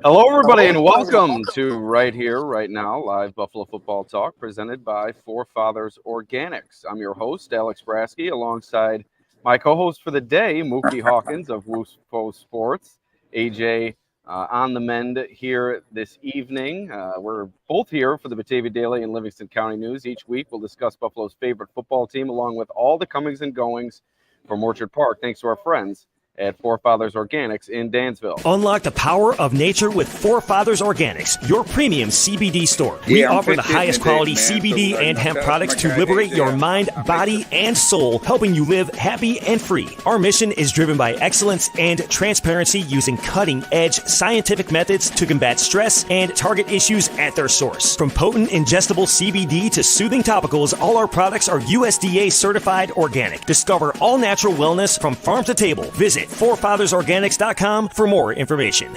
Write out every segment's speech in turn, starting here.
Hello, everybody, and welcome to Right Here, Right Now, live Buffalo Football Talk presented by Forefathers Organics. I'm your host, Alex Brasky, alongside my co-host for the day, Muki Hawkins of WUFO Sports. AJ on the mend here this evening. We're both here for the Batavia Daily and Livingston County News. Each week, we'll discuss Buffalo's favorite football team, along with all the comings and goings from Orchard Park, thanks to our friends at Forefathers Organics in Dansville. Unlock the power of nature with Forefathers Organics, your premium CBD store. We offer the highest quality CBD and hemp products to liberate your mind, body, and soul, helping you live happy and free. Our mission is driven by excellence and transparency, using cutting-edge scientific methods to combat stress and target issues at their source. From potent ingestible CBD to soothing topicals, all our products are USDA certified organic. Discover all natural wellness from farm to table. Visit forefathersorganics.com for more information.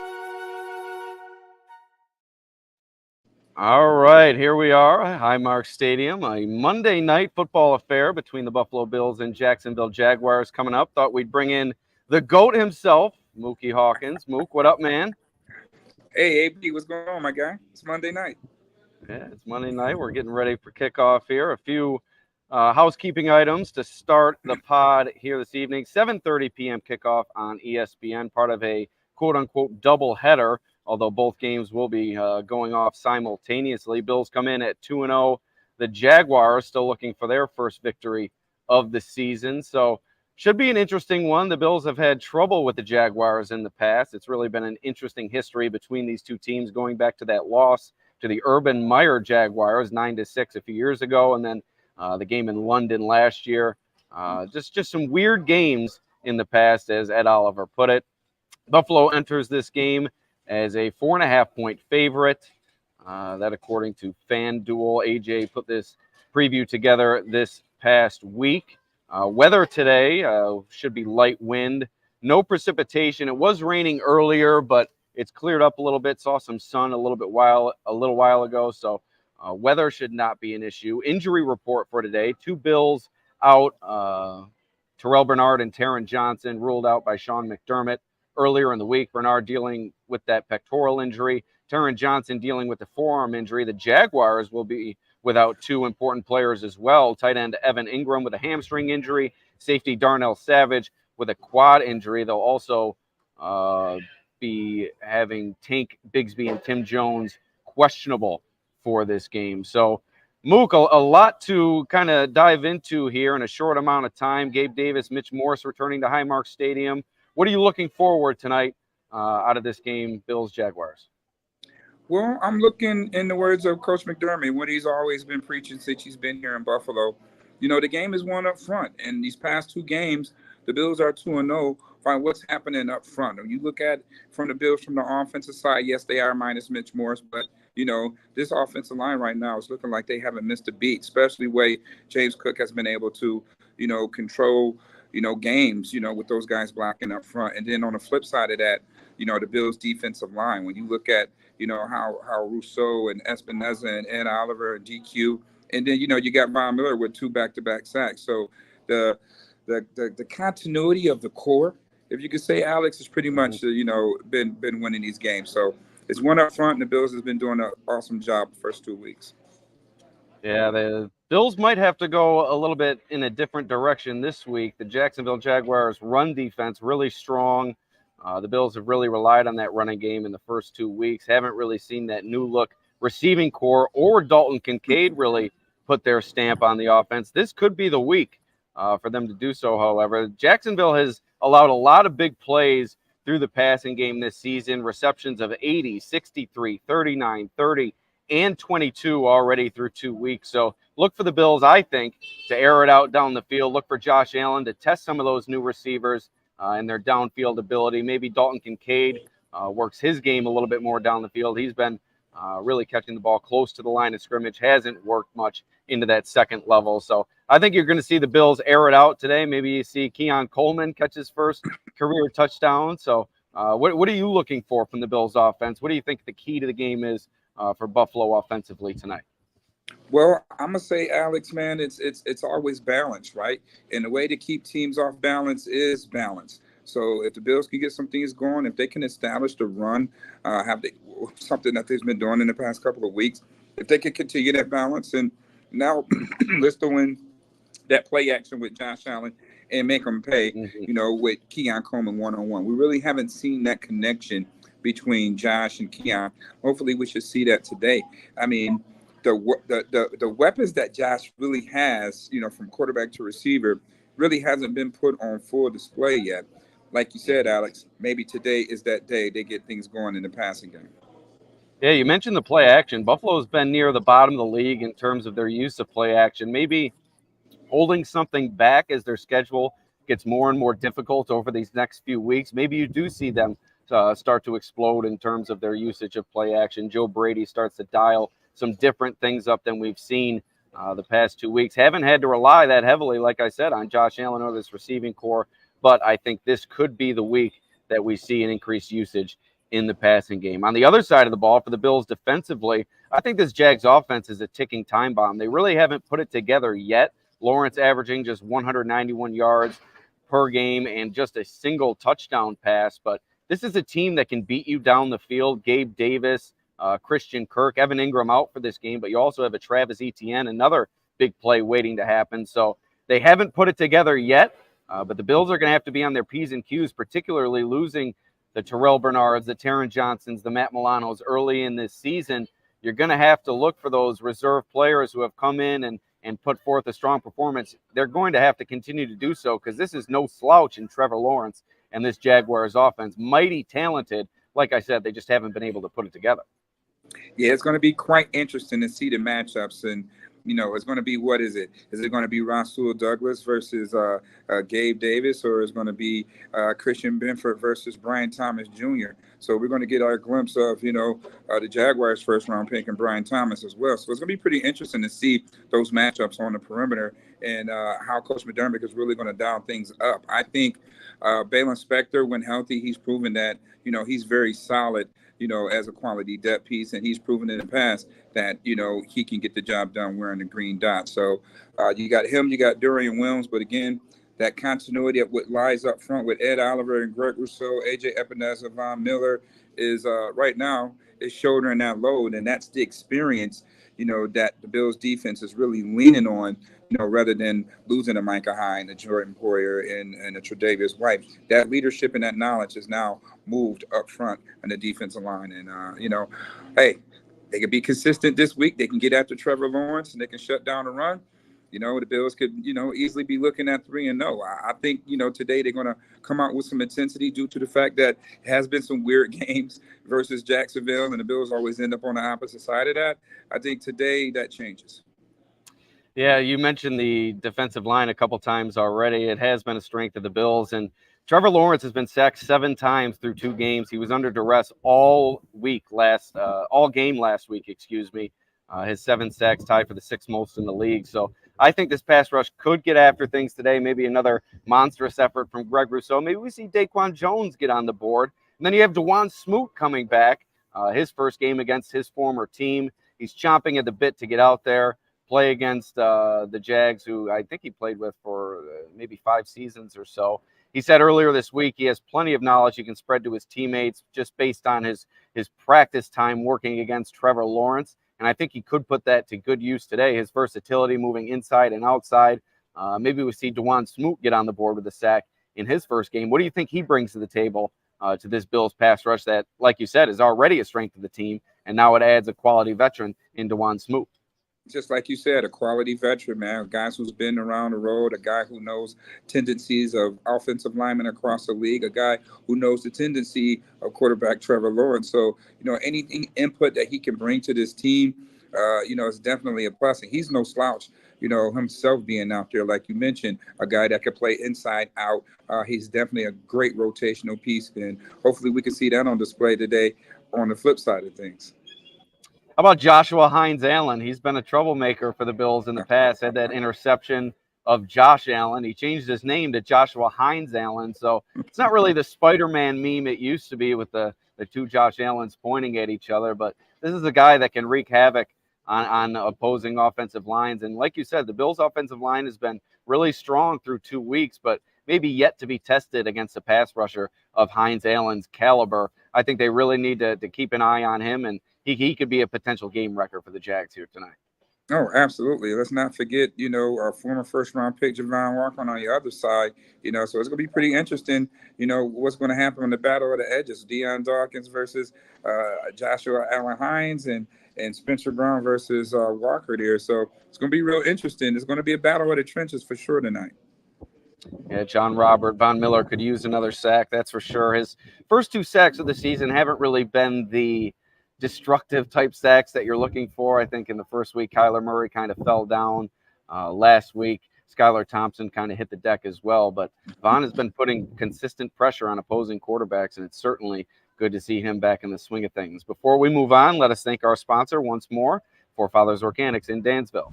All right, here we are, Highmark Stadium, a Monday night football affair between the Buffalo Bills and Jacksonville Jaguars coming up. Thought we'd bring in the GOAT himself, Muki Hawkins. Mook, what up, man? Hey, AB, what's going on, my guy? It's Monday night. Yeah, it's Monday night. We're getting ready for kickoff here. A few housekeeping items to start the pod here this evening. 7:30 p.m. kickoff on ESPN, part of a quote-unquote doubleheader, although both games will be going off simultaneously. Bills come in at 2-0. The Jaguars still looking for their first victory of the season, so should be an interesting one. The Bills have had trouble with the Jaguars in the past. It's really been an interesting history between these two teams, going back to that loss to the Urban Meyer Jaguars 9-6 a few years ago, and then the game in London last year. Just some weird games in the past, as Ed Oliver put it. Buffalo enters this game as a 4.5-point favorite. That, according to FanDuel. AJ put this preview together this past week. Weather today should be light wind. No precipitation. It was raining earlier, but it's cleared up a little bit. Saw some sun a little while ago, so weather should not be an issue. Injury report for today: 2 Bills out. Terrell Bernard and Taron Johnson ruled out by Sean McDermott earlier in the week. Bernard dealing with that pectoral injury. Taron Johnson dealing with the forearm injury. The Jaguars will be without 2 important players as well. Tight end Evan Ingram with a hamstring injury. Safety Darnell Savage with a quad injury. They'll also be having Tank Bigsby and Tim Jones questionable for this game. So, Mook, a lot to kind of dive into here in a short amount of time. Gabe Davis, Mitch Morse returning to Highmark Stadium. What are you looking forward tonight out of this game, Bills-Jaguars? Well, I'm looking, in the words of Coach McDermott, what he's always been preaching since he's been here in Buffalo. You know, the game is won up front. And these past 2 games, the Bills are 2-0. Find what's happening up front. When you look at from the Bills from the offensive side, yes, they are minus Mitch Morse, but you know, this offensive line right now is looking like they haven't missed a beat, especially the way James Cook has been able to, you know, control, you know, games, you know, with those guys blocking up front. And then on the flip side of that, you know, the Bills defensive line, when you look at, you know, how Rousseau and Espinoza and Ed Oliver and DQ, and then, you know, you got Von Miller with 2 back-to-back sacks. So the continuity of the core, if you could say, Alex, has pretty much, you know, been winning these games. So it's one up front, and the Bills has been doing an awesome job the first 2 weeks. Yeah, the Bills might have to go a little bit in a different direction this week. The Jacksonville Jaguars' run defense really strong. The Bills have really relied on that running game in the first 2 weeks. Haven't really seen that new look receiving core or Dalton Kincaid really put their stamp on the offense. This could be the week for them to do so, however. Jacksonville has allowed a lot of big plays through the passing game this season. Receptions of 80, 63, 39, 30, and 22 already through 2 weeks. So look for the Bills, I think, to air it out down the field. Look for Josh Allen to test some of those new receivers and their downfield ability. Maybe Dalton Kincaid works his game a little bit more down the field. He's been really catching the ball close to the line of scrimmage, hasn't worked much into that second level. So I think you're going to see the Bills air it out today. Maybe you see Keon Coleman catch his first career touchdown. So what are you looking for from the Bills offense? What do you think the key to the game is for Buffalo offensively tonight? Well, I'm gonna say, Alex, man, it's always balance, right? And the way to keep teams off balance is balance. So if the Bills can get some things going, if they can establish the run, something that they've been doing in the past couple of weeks, if they can continue that balance, and now let's throw in that play action with Josh Allen and make them pay, with Keon Coleman one-on-one. We really haven't seen that connection between Josh and Keon. Hopefully we should see that today. I mean, the weapons that Josh really has, from quarterback to receiver, really hasn't been put on full display yet. Like you said, Alex, maybe today is that day they get things going in the passing game. Yeah, you mentioned the play action. Buffalo's been near the bottom of the league in terms of their use of play action. Maybe holding something back as their schedule gets more and more difficult over these next few weeks. Maybe you do see them start to explode in terms of their usage of play action. Joe Brady starts to dial some different things up than we've seen the past 2 weeks. Haven't had to rely that heavily, like I said, on Josh Allen or this receiving core, but I think this could be the week that we see an increased usage in the passing game. On the other side of the ball for the Bills defensively, I think this Jags offense is a ticking time bomb. They really haven't put it together yet. Lawrence averaging just 191 yards per game and just a single touchdown pass. But this is a team that can beat you down the field. Gabe Davis, Christian Kirk, Evan Ingram out for this game, but you also have a Travis Etienne, another big play waiting to happen. So they haven't put it together yet, but the Bills are going to have to be on their P's and Q's, particularly losing the Terrell Bernards, the Taron Johnsons, the Matt Milanos early in this season. You're going to have to look for those reserve players who have come in and put forth a strong performance. They're going to have to continue to do so because this is no slouch in Trevor Lawrence and this Jaguars offense. Mighty talented. Like I said, they just haven't been able to put it together. Yeah, it's going to be quite interesting to see the matchups. And, it's going to be, what is it? Is it going to be Rasul Douglas versus Gabe Davis, or is it going to be Christian Benford versus Brian Thomas Jr.? So we're going to get our glimpse of, the Jaguars' first-round pick and Brian Thomas as well. So it's going to be pretty interesting to see those matchups on the perimeter and how Coach McDermott is really going to dial things up. I think Balin Spector, when healthy, he's proven that, he's very solid, as a quality depth piece, and he's proven in the past that, he can get the job done wearing the green dot. So you got him, you got Dorian Williams, but again, that continuity of what lies up front with Ed Oliver and Greg Rousseau, AJ Epineza, Von Miller is right now is shouldering that load, and that's the experience, that the Bills defense is really leaning on, rather than losing a Micah Hyde and a Jordan Poyer and a Tre'Davious White. That leadership and that knowledge is now moved up front on the defensive line. And, hey, they can be consistent this week. They can get after Trevor Lawrence and they can shut down the run. The Bills could, easily be looking at 3-0. I think, today they're going to come out with some intensity due to the fact that it has been some weird games versus Jacksonville, and the Bills always end up on the opposite side of that. I think today that changes. Yeah, you mentioned the defensive line a couple times already. It has been a strength of the Bills, and Trevor Lawrence has been sacked 7 times through 2 games. He was under duress all game last week, his 7 sacks tied for the 6th most in the league. So I think this pass rush could get after things today. Maybe another monstrous effort from Greg Rousseau. Maybe we see Daquan Jones get on the board. And then you have Dawon Smoot coming back, his first game against his former team. He's chomping at the bit to get out there, play against the Jags, who I think he played with for maybe 5 seasons or so. He said earlier this week he has plenty of knowledge he can spread to his teammates just based on his practice time working against Trevor Lawrence. And I think he could put that to good use today, his versatility moving inside and outside. Maybe we see Dawon Smoot get on the board with a sack in his first game. What do you think he brings to the table to this Bills pass rush that, like you said, is already a strength of the team, and now it adds a quality veteran in Dawon Smoot? Just like you said, a quality veteran, man, a guy who's been around the road, a guy who knows tendencies of offensive linemen across the league, a guy who knows the tendency of quarterback Trevor Lawrence. So, anything input that he can bring to this team, is definitely a plus. And he's no slouch, himself being out there, like you mentioned, a guy that can play inside out. He's definitely a great rotational piece. And hopefully we can see that on display today on the flip side of things. How about Joshua Hines-Allen? He's been a troublemaker for the Bills in the past. Had that interception of Josh Allen. He changed his name to Joshua Hines-Allen. So it's not really the Spider-Man meme it used to be with the 2 Josh Allens pointing at each other. But this is a guy that can wreak havoc on opposing offensive lines. And like you said, the Bills' offensive line has been really strong through 2 weeks. But maybe yet to be tested against a pass rusher of Hines Allen's caliber. I think they really need to keep an eye on him, and he could be a potential game wrecker for the Jags here tonight. Oh, absolutely. Let's not forget, our former first-round pick, Javon Walker, on the other side. So it's going to be pretty interesting, what's going to happen on the battle of the edges. Deion Dawkins versus Joshua Allen Hines and Spencer Brown versus Walker there. So it's going to be real interesting. It's going to be a battle of the trenches for sure tonight. Yeah, John Robert Von Miller could use another sack, that's for sure. His first 2 sacks of the season haven't really been the destructive type sacks that you're looking for. I think in the first week, Kyler Murray kind of fell down. Last week, Skylar Thompson kind of hit the deck as well. But Von has been putting consistent pressure on opposing quarterbacks, and it's certainly good to see him back in the swing of things. Before we move on, let us thank our sponsor once more, Forefathers Organics in Dansville.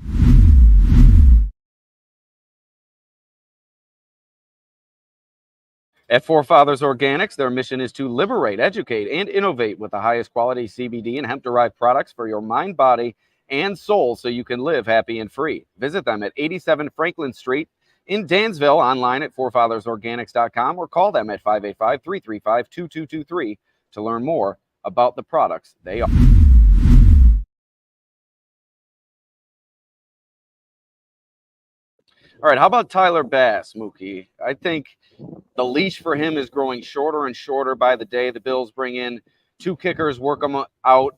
At Forefathers Organics, their mission is to liberate, educate, and innovate with the highest quality CBD and hemp-derived products for your mind, body, and soul so you can live happy and free. Visit them at 87 Franklin Street in Dansville, online at forefathersorganics.com, or call them at 585-335-2223 to learn more about the products they offer. All right, how about Tyler Bass, Mookie? I think the leash for him is growing shorter and shorter by the day. The Bills bring in 2 kickers, work them out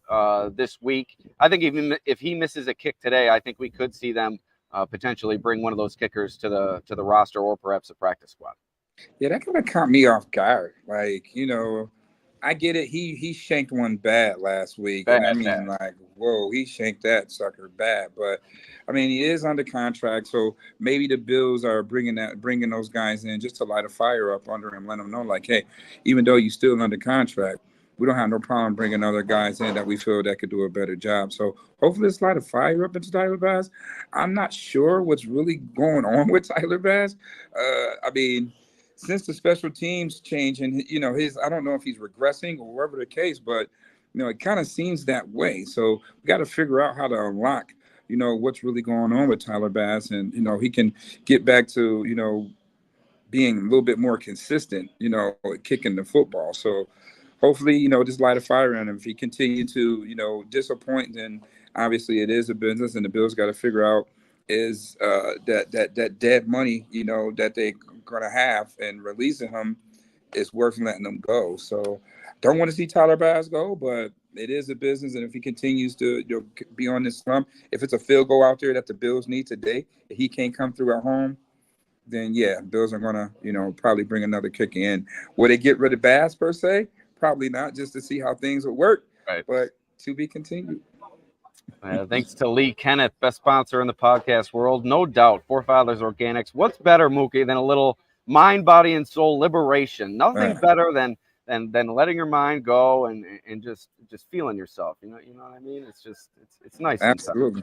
this week. I think even if he misses a kick today, I think we could see them potentially bring one of those kickers to the roster or perhaps a practice squad. Yeah, that kind of caught me off guard. I get it. He shanked one bad last week. Bad. Whoa, he shanked that sucker bad. But, he is under contract, so maybe the Bills are bringing those guys in just to light a fire up under him, let them know, hey, even though you're still under contract, we don't have no problem bringing other guys in that we feel that could do a better job. So hopefully it's light a fire up into Tyler Bass. I'm not sure what's really going on with Tyler Bass. Since the special teams change and, I don't know if he's regressing or whatever the case, but, it kind of seems that way. So we got to figure out how to unlock, what's really going on with Tyler Bass. And, he can get back to, being a little bit more consistent, kicking the football. So hopefully, just light a fire on him. If he continues to, disappoint, then obviously it is a business and the Bills got to figure out is that dead money, that they're going to have, and releasing him is worth letting them go. So don't want to see Tyler Bass go, but it is a business. And if he continues to be on this slump, if it's a field goal out there that the Bills need today, if he can't come through at home, then yeah, Bills are going to, probably bring another kicker in. Will they get rid of Bass per se? Probably not, just to see how things will work. Right. But to be continued. Thanks to Lee Kenneth, best sponsor in the podcast world. No doubt, Forefathers Organics. What's better, Mookie, than a little mind, body, and soul liberation? Nothing better than letting your mind go and just feeling yourself. You know what I mean? It's just it's nice. Absolutely.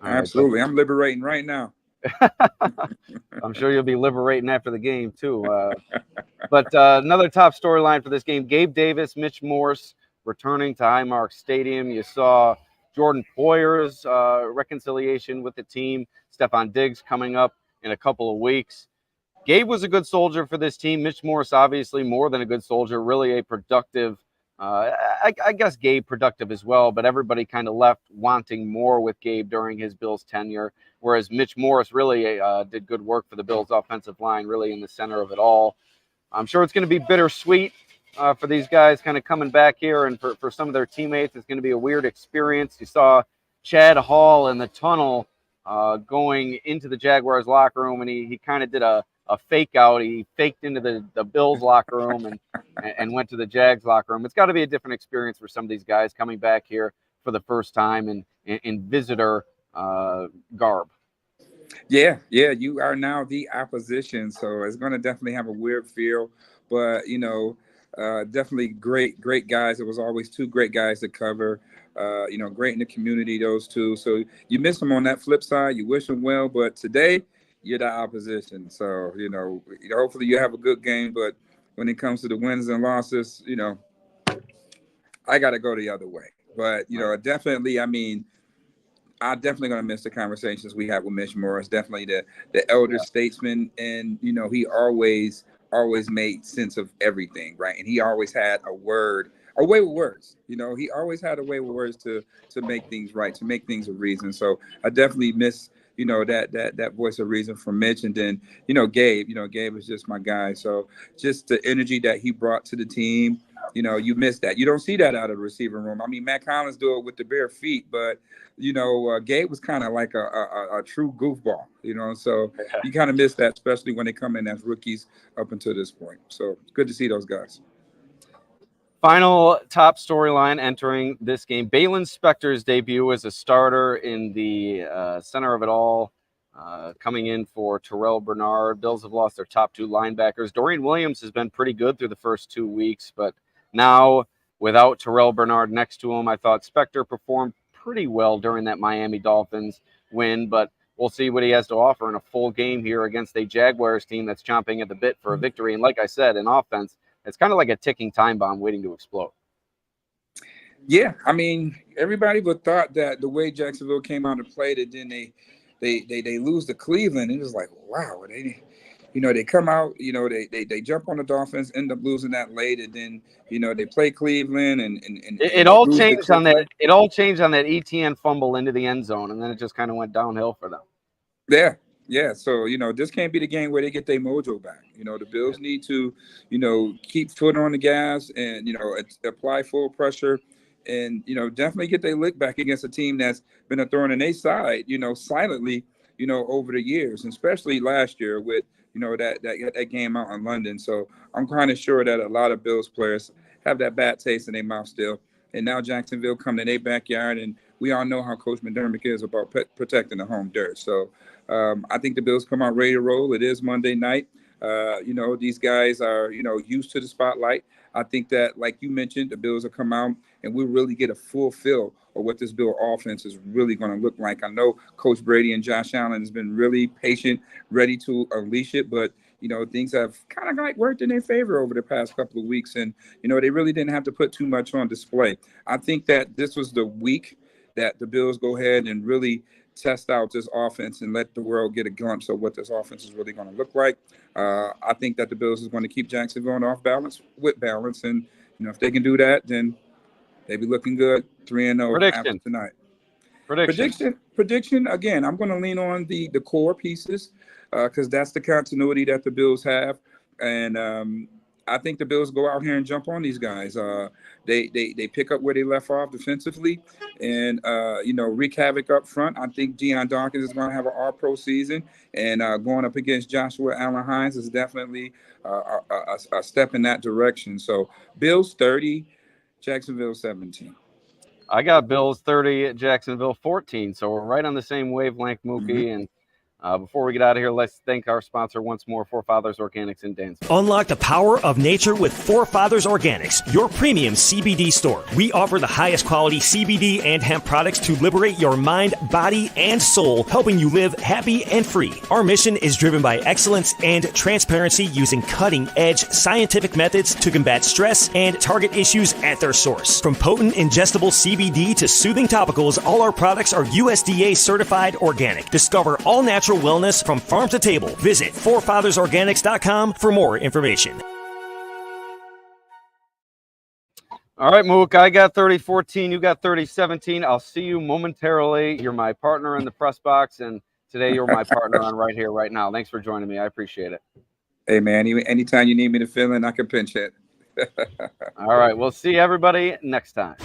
Absolutely. I'm liberating right now. I'm sure you'll be liberating after the game too. But another top storyline for this game: Gabe Davis, Mitch Morse returning to Highmark Stadium. You saw Jordan Poyer's reconciliation with the team. Stephon Diggs coming up in a couple of weeks. Gabe was a good soldier for this team. Mitch Morse, obviously, more than a good soldier, really a productive. I guess Gabe productive as well, but everybody kind of left wanting more with Gabe during his Bills tenure, whereas Mitch Morse really did good work for the Bills offensive line, really in the center of it all. I'm sure it's going to be bittersweet for these guys kind of coming back here, and for some of their teammates, it's going to be a weird experience. You saw Chad Hall in the tunnel going into the Jaguars locker room, and he kind of did a fake out. He faked into the Bills locker room and went to the Jags locker room. It's got to be a different experience for some of these guys coming back here for the first time in visitor garb. Yeah, you are now the opposition, so it's going to definitely have a weird feel, but definitely great guys. It was always 2 great guys to cover. Great in the community, those 2. So you miss them on that flip side. You wish them well, but today you're the opposition. So hopefully you have a good game, but when it comes to the wins and losses, I got to go the other way. But definitely, I'm definitely going to miss the conversations we had with Mitch Morris. Definitely the elder statesman, and he always made sense of everything, right? And he always had a way with words. He always had a way with words to make things right, to make things a reason. So I definitely miss that voice of reason from Mitch. And then Gabe. Gabe was just my guy. So just the energy that he brought to the team. You miss that. You don't see that out of the receiving room. I mean, Matt Collins do it with the bare feet, but Gabe was kind of like a true goofball. So you kind of miss that, especially when they come in as rookies up until this point. So it's good to see those guys. Final top storyline entering this game: Balin Spector's debut as a starter in the center of it all, coming in for Terrell Bernard. Bills have lost their top two linebackers. Dorian Williams has been pretty good through the first 2 weeks, but now without Terrell Bernard next to him, I thought Spector performed pretty well during that Miami Dolphins win, but we'll see what he has to offer in a full game here against a Jaguars team that's chomping at the bit for a victory. And like I said, in offense, it's kind of like a ticking time bomb waiting to explode. Yeah, I mean, everybody would thought that the way Jacksonville came out and played it, then they lose to Cleveland. It was like, wow, they come out, they jump on the Dolphins, end up losing that late, and then they play Cleveland and it all changed on that. It all changed on that ETN fumble into the end zone, and then it just kind of went downhill for them. Yeah. So, this can't be the game where they get their mojo back. The Bills need to, keep foot on the gas and, apply full pressure and, definitely get their lick back against a team that's been a thorn in their side, silently, over the years, and especially last year with, that game out in London. So I'm kind of sure that a lot of Bills players have that bad taste in their mouth still. And now Jacksonville come to their backyard, and we all know how Coach McDermott is about protecting the home dirt. So I think the Bills come out ready to roll. It is Monday night. These guys are, used to the spotlight. I think that, like you mentioned, the Bills will come out and we'll really get a full feel of what this Bill offense is really going to look like. I know Coach Brady and Josh Allen has been really patient, ready to unleash it, but things have kind of like worked in their favor over the past couple of weeks. And, they really didn't have to put too much on display. I think that this was the week that the Bills go ahead and really test out this offense and let the world get a glimpse of what this offense is really going to look like. I think that the Bills is going to keep Jacksonville off balance with balance. And, if they can do that, then they'll be looking good 3-0 after tonight. Prediction. Again, I'm going to lean on the core pieces because that's the continuity that the Bills have. And I think the Bills go out here and jump on these guys. They pick up where they left off defensively and, wreak havoc up front. I think Deion Dawkins is going to have an all-pro season. And going up against Joshua Allen Hines is definitely a step in that direction. So Bills 30, Jacksonville 17. I got Bills 30, Jacksonville 14. So we're right on the same wavelength, Muki. Mm-hmm. And before we get out of here, let's thank our sponsor once more, Forefathers Organics in Dansville. Unlock the power of nature with Forefathers Organics, your premium CBD store. We offer the highest quality CBD and hemp products to liberate your mind, body, and soul, helping you live happy and free. Our mission is driven by excellence and transparency, using cutting-edge scientific methods to combat stress and target issues at their source. From potent ingestible CBD to soothing topicals, all our products are USDA certified organic. Discover all natural wellness from farm to table. Visit forefathersorganics.com for more information. All right, Mook, I got 30-14. You got 30-17. I'll see you momentarily. You're my partner in the press box, and today you're my partner on Right Here, Right Now. Thanks for joining me. I appreciate it. Hey, man, anytime you need me to fill in, I can pinch hit. All right, we'll see everybody next time.